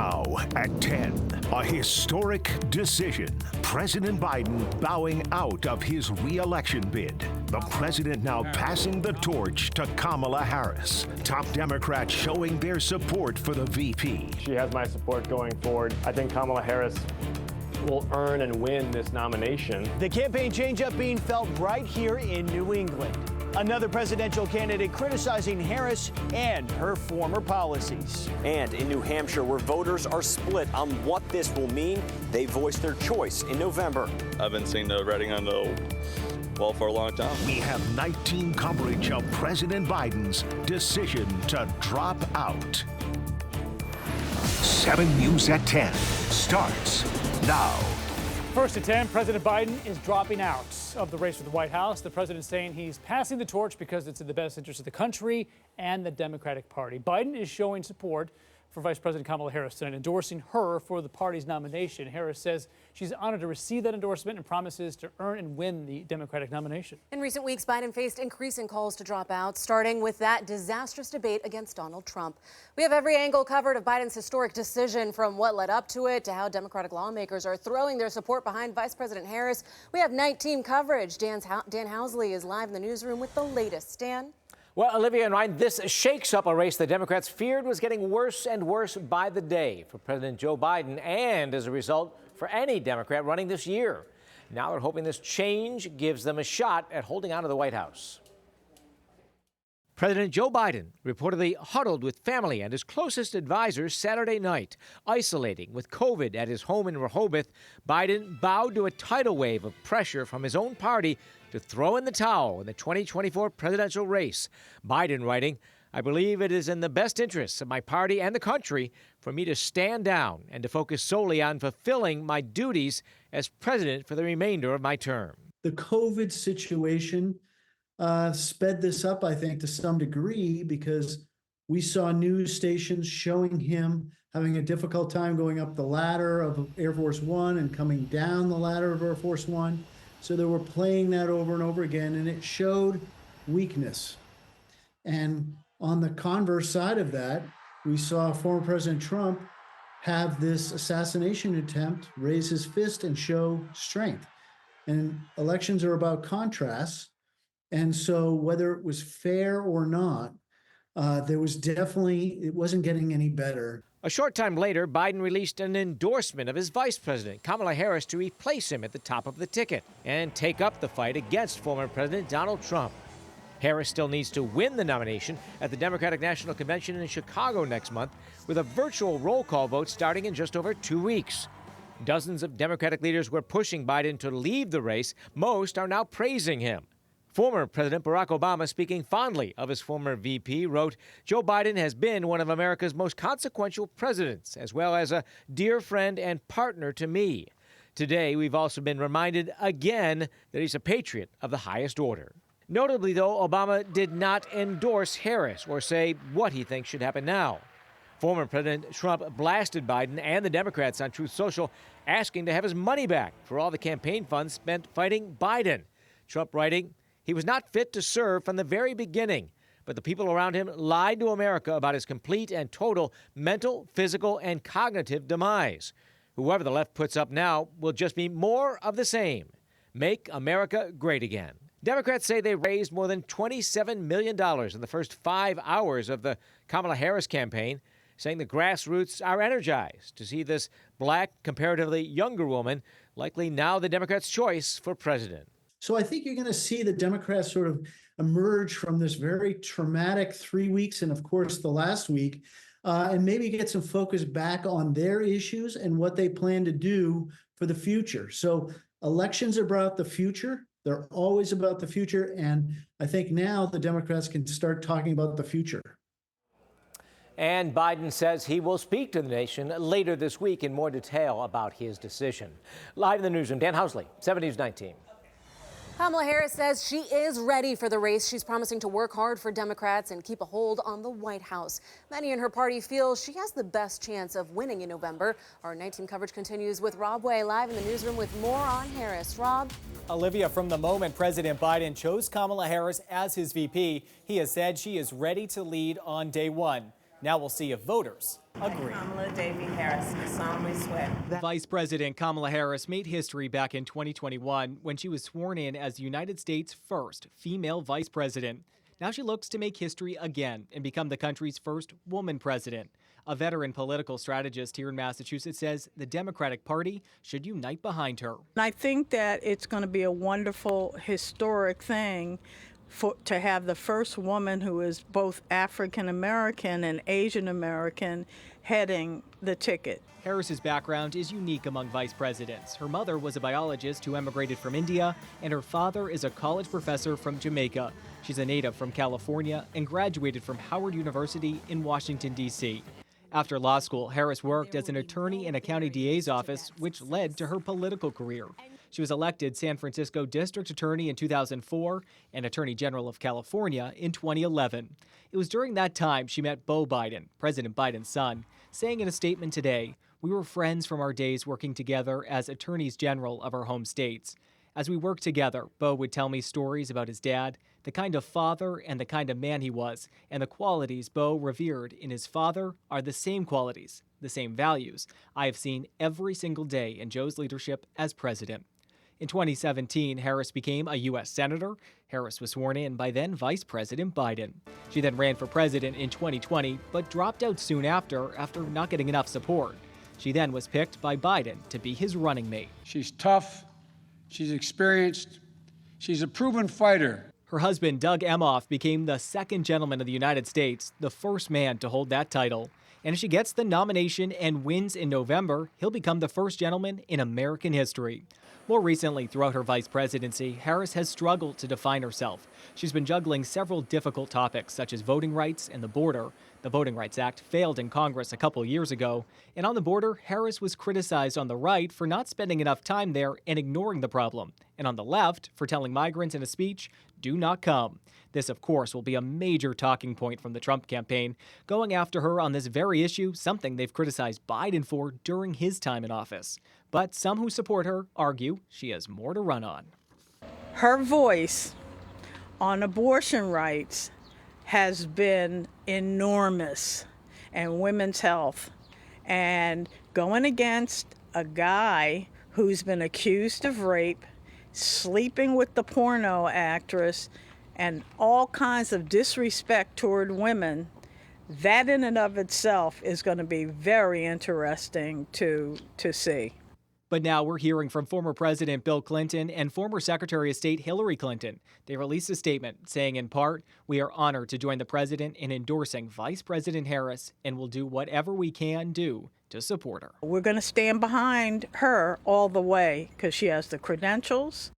Now at 10, a historic decision. President Biden bowing out of his re-election bid. The president now passing the torch to Kamala Harris. Top Democrats showing their support for the VP. She has my support going forward. I think Kamala Harris will earn and win this nomination. The campaign change-up being felt right here in New England. Another presidential candidate criticizing Harris and her former policies. And in New Hampshire, where voters are split on what this will mean, they voiced their choice in November. I've been seeing the writing on the wall for a long time. We have 19 coverage of President Biden's decision to drop out. 7 News at 10 starts now. First at 10, President Biden is dropping out of the race for the White House. The president saying he's passing the torch because it's in the best interest of the country and the Democratic Party. Biden is showing support for Vice President Kamala Harris tonight, endorsing her for the party's nomination. Harris says she's honored to receive that endorsement and promises to earn and win the Democratic nomination. In recent weeks, Biden faced increasing calls to drop out, starting with that disastrous debate against Donald Trump. We have every angle covered of Biden's historic decision, from what led up to it to how Democratic lawmakers are throwing their support behind Vice President Harris. We have night team coverage. Dan Housley is live in the newsroom with the latest. Dan? Well, Olivia and Ryan, this shakes up a race the Democrats feared was getting worse and worse by the day for President Joe Biden and, as a result, for any Democrat running this year. Now they're hoping this change gives them a shot at holding on to the White House. President Joe Biden reportedly huddled with family and his closest advisors Saturday night. Isolating with COVID at his home in Rehoboth, Biden bowed to a tidal wave of pressure from his own party to throw in the towel in the 2024 presidential race. Biden writing, "I believe it is in the best interests of my party and the country for me to stand down and to focus solely on fulfilling my duties as president for the remainder of my term." The COVID situation sped this up, I think, to some degree, because we saw news stations showing him having a difficult time going up the ladder of Air Force One and coming down the ladder of Air Force One. So they were playing that over and over again, and it showed weakness. And on the converse side of that, we saw former President Trump have this assassination attempt, raise his fist and show strength. And elections are about contrasts. And so whether it was fair or not, there was definitely, it wasn't getting any better. A short time later, Biden released an endorsement of his vice president, Kamala Harris, to replace him at the top of the ticket and take up the fight against former President Donald Trump. Harris still needs to win the nomination at the Democratic National Convention in Chicago next month, with a virtual roll call vote starting in just over 2 weeks. Dozens of Democratic leaders were pushing Biden to leave the race. Most are now praising him. Former President Barack Obama, speaking fondly of his former VP, wrote, "Joe Biden has been one of America's most consequential presidents, as well as a dear friend and partner to me. Today, we've also been reminded again that he's a patriot of the highest order." Notably, though, Obama did not endorse Harris or say what he thinks should happen now. Former President Trump blasted Biden and the Democrats on Truth Social, asking to have his money back for all the campaign funds spent fighting Biden. Trump writing, "He was not fit to serve from the very beginning, but the people around him lied to America about his complete and total mental, physical, and cognitive demise. Whoever the left puts up now will just be more of the same. Make America great again." Democrats say they raised more than $27 million in the first 5 hours of the Kamala Harris campaign, saying the grassroots are energized to see this black, comparatively younger woman likely now the Democrats' choice for president. So I think you're going to see the Democrats sort of emerge from this very traumatic 3 weeks and, of course, the last week, and maybe get some focus back on their issues and what they plan to do for the future. So elections are about the future. They're always about the future. And I think now the Democrats can start talking about the future. And Biden says he will speak to the nation later this week in more detail about his decision. Live in the newsroom, Dan Housley, 7 News 19. Kamala Harris says she is ready for the race. She's promising to work hard for Democrats and keep a hold on the White House. Many in her party feel she has the best chance of winning in November. Our night team coverage continues with Rob Way live in the newsroom with more on Harris. Rob? Olivia, from the moment President Biden chose Kamala Harris as his VP, he has said she is ready to lead on day one. Now we'll see if voters agree. Kamala Davy Harris, I solemnly swear. Vice President Kamala Harris made history back in 2021 when she was sworn in as the United States' first female vice president. Now she looks to make history again and become the country's first woman president. A veteran political strategist here in Massachusetts says the Democratic Party should unite behind her. I think that it's going to be a wonderful, historic thing to have the first woman who is both African American and Asian American heading the ticket. Harris's background is unique among vice presidents. Her mother was a biologist who emigrated from India, and her father is a college professor from Jamaica. She's a native from California and graduated from Howard University in Washington, D.C. After law school, Harris worked as an attorney in a county DA's office, which led to her political career. She was elected San Francisco District Attorney in 2004 and Attorney General of California in 2011. It was during that time she met Beau Biden, President Biden's son, saying in a statement today, "We were friends from our days working together as attorneys general of our home states. As we worked together, Beau would tell me stories about his dad, the kind of father and the kind of man he was, and the qualities Beau revered in his father are the same qualities, the same values I have seen every single day in Joe's leadership as president." In 2017, Harris became a U.S. Senator. Harris was sworn in by then Vice President Biden. She then ran for president in 2020, but dropped out soon after not getting enough support. She then was picked by Biden to be his running mate. She's tough, she's experienced, she's a proven fighter. Her husband, Doug Emhoff, became the second gentleman of the United States, the first man to hold that title. And if she gets the nomination and wins in November, he'll become the first gentleman in American history. More recently, throughout her vice presidency, Harris has struggled to define herself. She's been juggling several difficult topics, such as voting rights and the border. The Voting Rights Act failed in Congress a couple years ago. And on the border, Harris was criticized on the right for not spending enough time there and ignoring the problem. And on the left, for telling migrants in a speech, "Do not come." This, of course, will be a major talking point from the Trump campaign, going after her on this very issue, something they've criticized Biden for during his time in office. But some who support her argue she has more to run on. Her voice on abortion rights has been enormous, and women's health, and going against a guy who's been accused of rape, sleeping with the porno actress, and all kinds of disrespect toward women, that in and of itself is going to be very interesting to see. But now we're hearing from former President Bill Clinton and former Secretary of State Hillary Clinton. They released a statement saying, in part, "We are honored to join the president in endorsing Vice President Harris and will do whatever we can do to support her." We're going to stand behind her all the way because she has the credentials.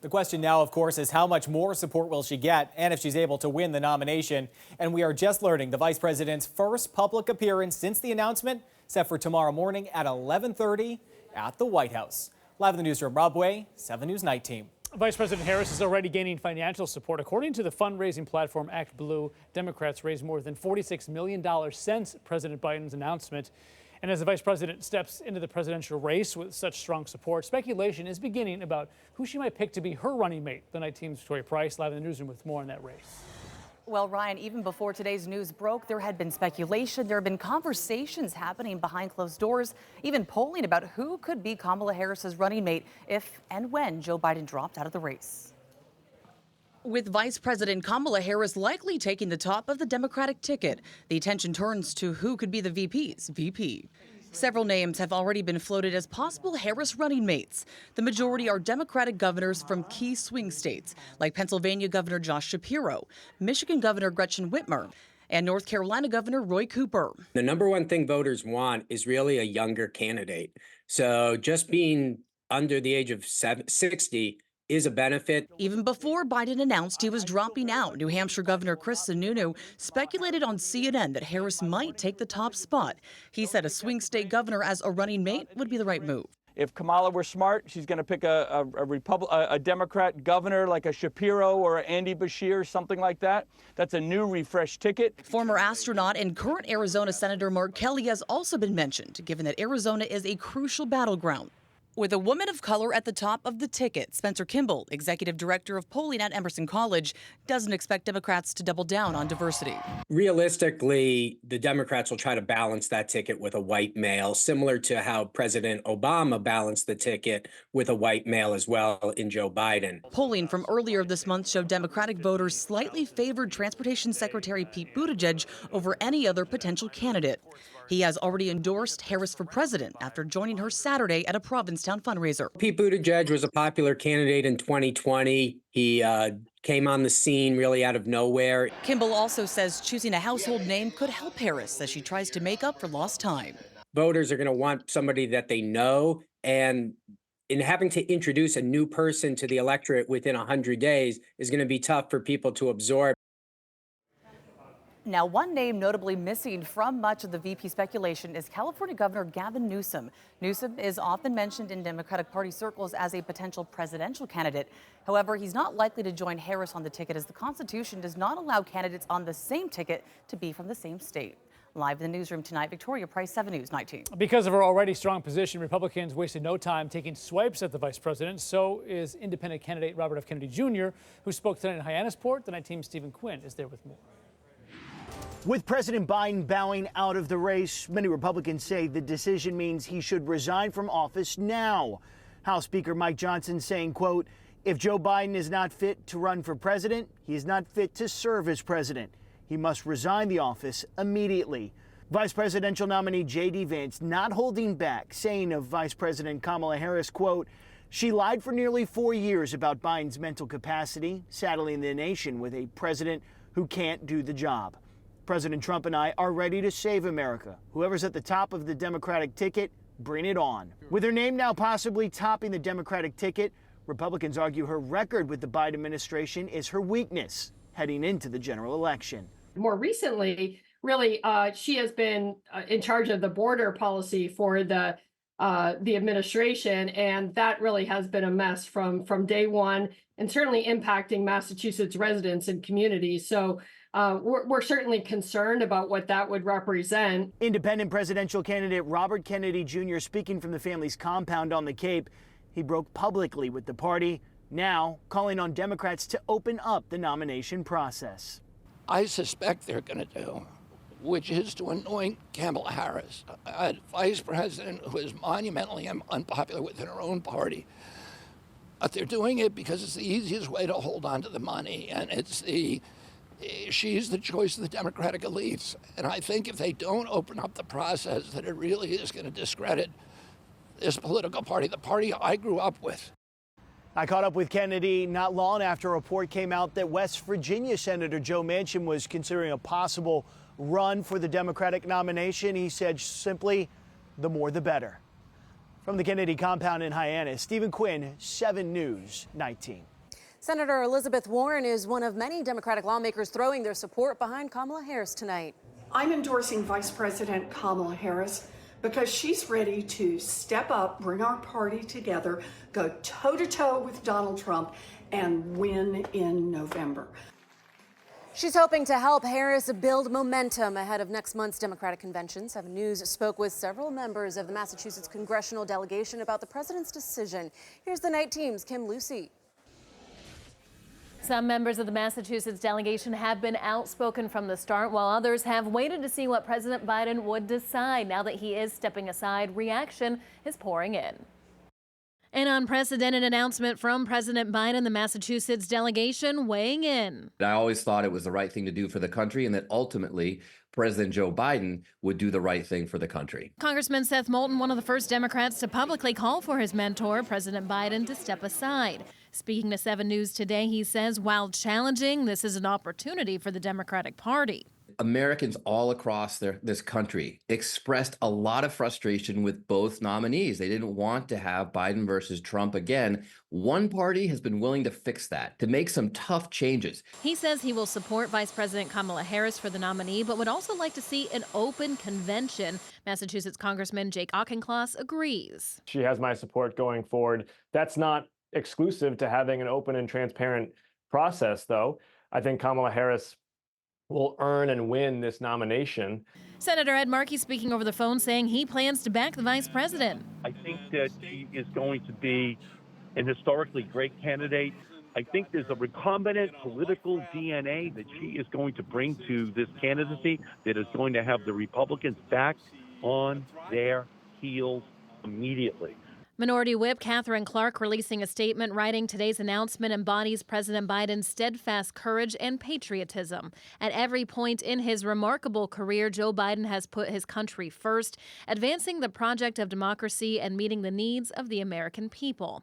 The question now, of course, is how much more support will she get and if she's able to win the nomination. And we are just learning the vice president's first public appearance since the announcement, set for tomorrow morning at 11:30 at the White House. Live in the newsroom, Rob Way, 7 News Night Team. Vice President Harris is already gaining financial support. According to the fundraising platform Act Blue, Democrats raised more than $46 million since President Biden's announcement. And as the vice president steps into the presidential race with such strong support, speculation is beginning about who she might pick to be her running mate. The Night Team's Victoria Price, live in the newsroom with more on that race. Well, Ryan, even before today's news broke, there had been speculation. There have been conversations happening behind closed doors, even polling about who could be Kamala Harris's running mate if and when Joe Biden dropped out of the race. With Vice President Kamala Harris likely taking the top of the Democratic ticket, the attention turns to who could be the VP's VP. Several names have already been floated as possible Harris running mates. The majority are Democratic governors from key swing states, like Pennsylvania Governor Josh Shapiro, Michigan Governor Gretchen Whitmer, and North Carolina Governor Roy Cooper. The number one thing voters want is really a younger candidate. So just being under the age of 60 is a benefit. Even before Biden announced he was dropping out, New Hampshire Governor Chris Sununu speculated on CNN that Harris might take the top spot. He said a swing state governor as a running mate would be the right move. If Kamala were smart, she's going to pick a Democrat governor like a Shapiro or Andy Beshear, something like that. That's a new refresh ticket. Former astronaut and current Arizona Senator Mark Kelly has also been mentioned, given that Arizona is a crucial battleground. With a woman of color at the top of the ticket, Spencer Kimball, executive director of polling at Emerson College, doesn't expect Democrats to double down on diversity. Realistically, the Democrats will try to balance that ticket with a white male, similar to how President Obama balanced the ticket with a white male as well in Joe Biden. Polling from earlier this month showed Democratic voters slightly favored Transportation Secretary Pete Buttigieg over any other potential candidate. He has already endorsed Harris for president after joining her Saturday at a Provincetown fundraiser. Pete Buttigieg was a popular candidate in 2020. He came on the scene really out of nowhere. Kimball also says choosing a household name could help Harris as she tries to make up for lost time. Voters are going to want somebody that they know, and in having to introduce a new person to the electorate within 100 days is going to be tough for people to absorb. Now, one name notably missing from much of the VP speculation is California Governor Gavin Newsom. Newsom is often mentioned in Democratic Party circles as a potential presidential candidate. However, he's not likely to join Harris on the ticket as the Constitution does not allow candidates on the same ticket to be from the same state. Live in the newsroom tonight, Victoria Price, 7 News 19. Because of her already strong position, Republicans wasted no time taking swipes at the vice president. So is independent candidate Robert F. Kennedy Jr., who spoke tonight in Hyannisport. The night team's Stephen Quinn is there with more. With President Biden bowing out of the race, many Republicans say the decision means he should resign from office now. House Speaker Mike Johnson saying, quote, if Joe Biden is not fit to run for president, he is not fit to serve as president. He must resign the office immediately. Vice presidential nominee J.D. Vance not holding back, saying of Vice President Kamala Harris, quote, she lied for nearly 4 years about Biden's mental capacity, saddling the nation with a president who can't do the job. President Trump and I are ready to save America. Whoever's at the top of the Democratic ticket, bring it on. With her name now possibly topping the Democratic ticket, Republicans argue her record with the Biden administration is her weakness heading into the general election. More recently, really, she has been in charge of the border policy for the administration, and that really has been a mess from day one, and certainly impacting Massachusetts residents and communities. So we're certainly concerned about what that would represent. Independent presidential candidate Robert Kennedy Jr. speaking from the family's compound on the Cape. He broke publicly with the party, now calling on Democrats to open up the nomination process. I suspect they're going to do, which is to anoint Kamala Harris, a vice president who is monumentally unpopular within her own party. But they're doing it because it's the easiest way to hold on to the money, and she's the choice of the Democratic elites. And I think if they don't open up the process, that it really is going to discredit this political party, the party I grew up with. I caught up with Kennedy not long after a report came out that West Virginia Senator Joe Manchin was considering a possible run for the Democratic nomination. He said simply, the more the better. From the Kennedy compound in Hyannis, Stephen Quinn, 7 News 19. Senator Elizabeth Warren is one of many Democratic lawmakers throwing their support behind Kamala Harris tonight. I'm endorsing Vice President Kamala Harris because she's ready to step up, bring our party together, go toe-to-toe with Donald Trump, and win in November. She's hoping to help Harris build momentum ahead of next month's Democratic convention. 7 News spoke with several members of the Massachusetts congressional delegation about the president's decision. Here's the night team's Kim Lucy. Some members of the Massachusetts delegation have been outspoken from the start, while others have waited to see what President Biden would decide. Now that he is stepping aside, reaction is pouring in. An unprecedented announcement from President Biden, the Massachusetts delegation weighing in. I always thought it was the right thing to do for the country, and that ultimately President Joe Biden would do the right thing for the country. Congressman Seth Moulton, one of the first Democrats to publicly call for his mentor, President Biden, to step aside. Speaking to 7 News today, he says, while challenging, this is an opportunity for the Democratic Party. Americans all across this country expressed a lot of frustration with both nominees. They didn't want to have Biden versus Trump again. One party has been willing to fix that, to make some tough changes. He says he will support Vice President Kamala Harris for the nominee, but would also like to see an open convention. Massachusetts Congressman Jake Auchincloss agrees. She has my support going forward. That's not exclusive to having an open and transparent process, though. I think Kamala Harris will earn and win this nomination. Senator Ed Markey speaking over the phone saying he plans to back the vice president. I think that she is going to be an historically great candidate. I think there's a recombinant political DNA that she is going to bring to this candidacy that is going to have the Republicans back on their heels immediately. Minority Whip Catherine Clark releasing a statement writing today's announcement embodies President Biden's steadfast courage and patriotism. At every point in his remarkable career, Joe Biden has put his country first, advancing the project of democracy and meeting the needs of the American people.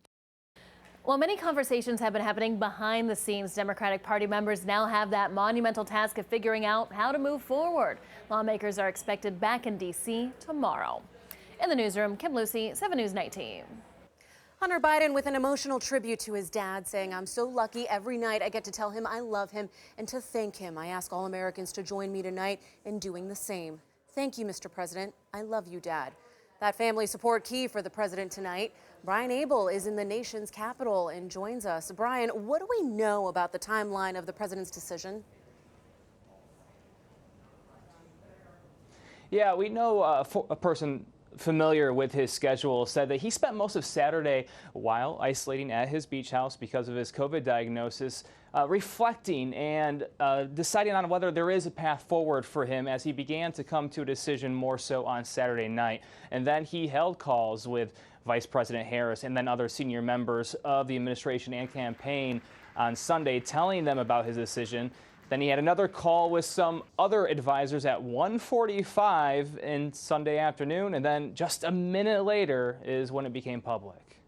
Well, many conversations have been happening behind the scenes. Democratic Party members now have that monumental task of figuring out how to move forward. Lawmakers are expected back in D.C. tomorrow. In the newsroom, Kim Lucy, 7 News 19. Hunter Biden with an emotional tribute to his dad, saying, "I'm so lucky every night I get to tell him I love him and to thank him. I ask all Americans to join me tonight in doing the same. Thank you, Mr. President. I love you, Dad." That family support key for the president tonight. Brian Abel is in the nation's capital and joins us. Brian, what do we know about the timeline of the president's decision? Yeah, we know a person familiar with his schedule said that he spent most of Saturday while isolating at his beach house because of his COVID diagnosis, reflecting and deciding on whether there is a path forward for him as he began to come to a decision more so on Saturday night. And then he held calls with Vice President Harris and then other senior members of the administration and campaign on Sunday, telling them about his decision. Then he had another call with some other advisors at 1:45 in Sunday afternoon, and then just a minute later is when it became public.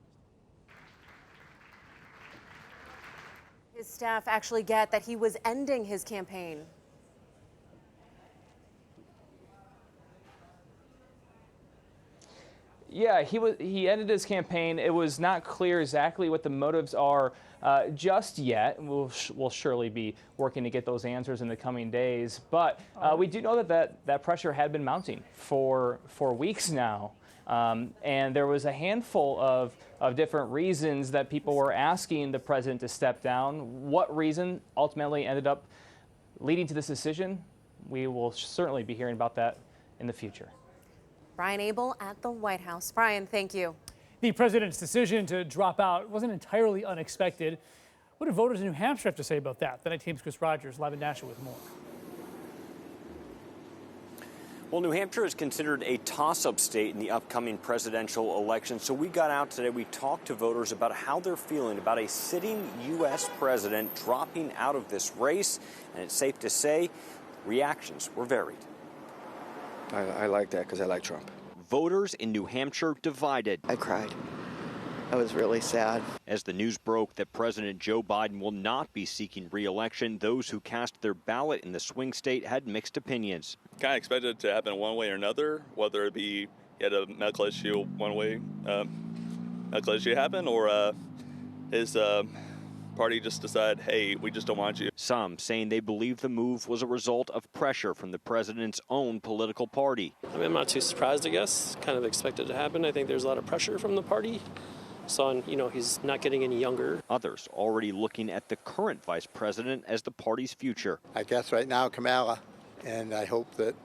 His staff actually get that he was ending his campaign. Yeah, he ended his campaign. It was not clear exactly what the motives are just yet. We'll surely be working to get those answers in the coming days. But we do know that pressure had been mounting for weeks now. And there was a handful of different reasons that people were asking the president to step down. What reason ultimately ended up leading to this decision? We will certainly be hearing about that in the future. Brian Abel at the White House. Brian, thank you. The president's decision to drop out wasn't entirely unexpected. What do voters in New Hampshire have to say about that? The Night Team's Chris Rogers, live in Nashville with more. Well, New Hampshire is considered a toss-up state in the upcoming presidential election. So we got out today. We talked to voters about how they're feeling about a sitting U.S. president dropping out of this race. And it's safe to say reactions were varied. I like that because I like Trump. Voters in New Hampshire divided. I cried. I was really sad. As the news broke that President Joe Biden will not be seeking re-election, those who cast their ballot in the swing state had mixed opinions. Kind of expected it to happen one way or another, whether it be he had a medical issue one way, medical issue happen, or his party just decided, hey, we just don't want you. Some saying they believe the move was a result of pressure from the president's own political party. I mean, I'm not too surprised, I guess. Kind of expected to happen. I think there's a lot of pressure from the party. So, he's not getting any younger. Others already looking at the current vice president as the party's future. I guess right now Kamala, and I hope that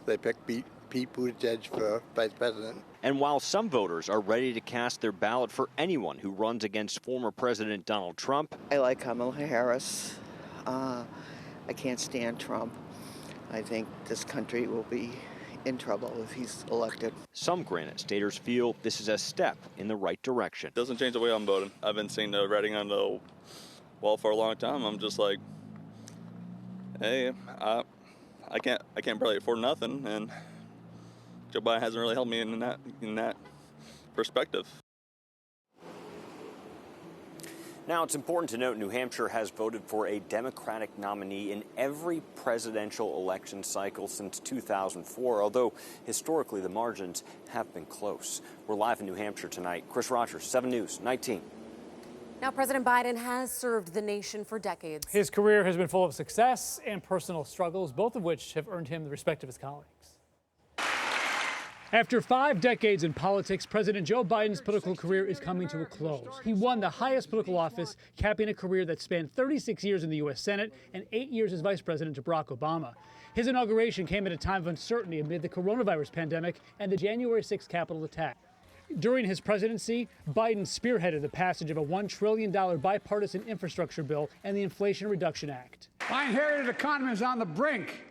they pick Pete Buttigieg for vice president. And while some voters are ready to cast their ballot for anyone who runs against former President Donald Trump, I like Kamala Harris. I can't stand Trump. I think this country will be in trouble if he's elected. Some Granite Staters feel this is a step in the right direction. Doesn't change the way I'm voting. I've been seeing the writing on the wall for a long time. I'm just like, hey, I can't barely afford nothing, and Joe Biden hasn't really helped me in that perspective. Now, it's important to note New Hampshire has voted for a Democratic nominee in every presidential election cycle since 2004, although historically the margins have been close. We're live in New Hampshire tonight. Chris Rogers, 7 News, 19. Now, President Biden has served the nation for decades. His career has been full of success and personal struggles, both of which have earned him the respect of his colleagues. After 5 decades in politics, President Joe Biden's political career is coming to a close. He won the highest political office, capping a career that spanned 36 years in the U.S. Senate and 8 years as vice president to Barack Obama. His inauguration came at a time of uncertainty amid the coronavirus pandemic and the January 6th Capitol attack. During his presidency, Biden spearheaded the passage of a $1 trillion bipartisan infrastructure bill and the Inflation Reduction Act. My inherited economy is on the brink.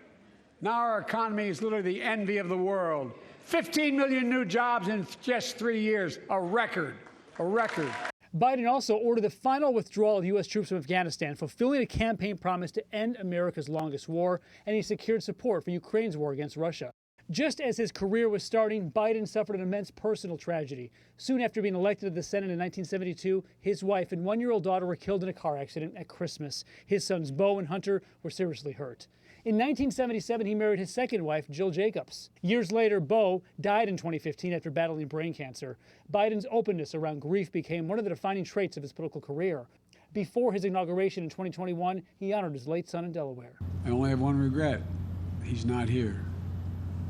Now our economy is literally the envy of the world. 15 million new jobs in just 3 years, a record, a record. Biden also ordered the final withdrawal of U.S. troops from Afghanistan, fulfilling a campaign promise to end America's longest war, and he secured support for Ukraine's war against Russia. Just as his career was starting, Biden suffered an immense personal tragedy. Soon after being elected to the Senate in 1972, his wife and 1-year-old daughter were killed in a car accident at Christmas. His sons, Beau and Hunter, were seriously hurt. In 1977, he married his second wife, Jill Jacobs. Years later, Beau died in 2015 after battling brain cancer. Biden's openness around grief became one of the defining traits of his political career. Before his inauguration in 2021, he honored his late son in Delaware. I only have one regret. He's not here,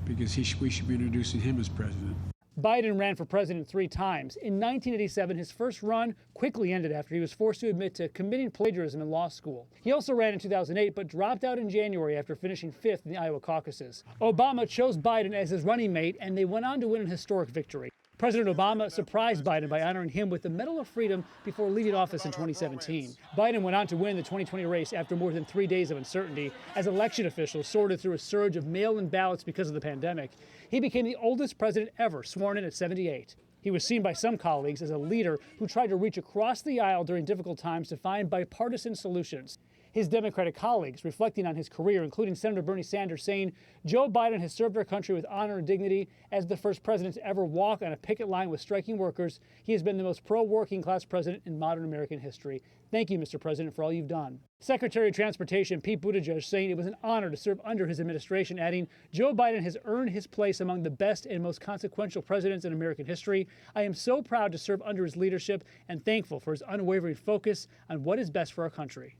because we should be introducing him as president. Biden ran for president 3 times. In 1987, his first run quickly ended after he was forced to admit to committing plagiarism in law school. He also ran in 2008, but dropped out in January after finishing 5th in the Iowa caucuses. Obama chose Biden as his running mate, and they went on to win an historic victory. President Obama surprised Biden by honoring him with the Medal of Freedom before leaving office in 2017. Biden went on to win the 2020 race after more than 3 days of uncertainty. As election officials sorted through a surge of mail-in ballots because of the pandemic, he became the oldest president ever sworn in at 78. He was seen by some colleagues as a leader who tried to reach across the aisle during difficult times to find bipartisan solutions. His Democratic colleagues, reflecting on his career, including Senator Bernie Sanders, saying Joe Biden has served our country with honor and dignity. As the first president to ever walk on a picket line with striking workers, he has been the most pro-working class president in modern American history. Thank you, Mr. President, for all you've done. Secretary of Transportation Pete Buttigieg saying it was an honor to serve under his administration, adding, Joe Biden has earned his place among the best and most consequential presidents in American history. I am so proud to serve under his leadership and thankful for his unwavering focus on what is best for our country.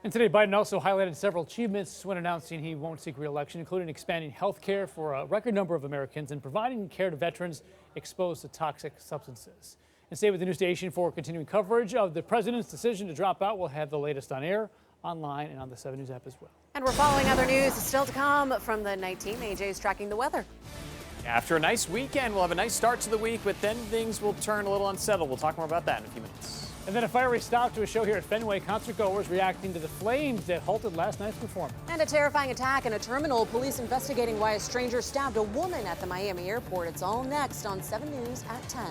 And today, Biden also highlighted several achievements when announcing he won't seek re-election, including expanding health care for a record number of Americans and providing care to veterans exposed to toxic substances. And stay with the news station for continuing coverage of the president's decision to drop out. We'll have the latest on air, online, and on the 7 News app as well. And we're following other news still to come from the night team. AJ's tracking the weather. After a nice weekend, we'll have a nice start to the week, but then things will turn a little unsettled. We'll talk more about that in a few minutes. And then a fiery stop to a show here at Fenway. Concertgoers reacting to the flames that halted last night's performance. And a terrifying attack in a terminal. Police investigating why a stranger stabbed a woman at the Miami airport. It's all next on 7 News at 10.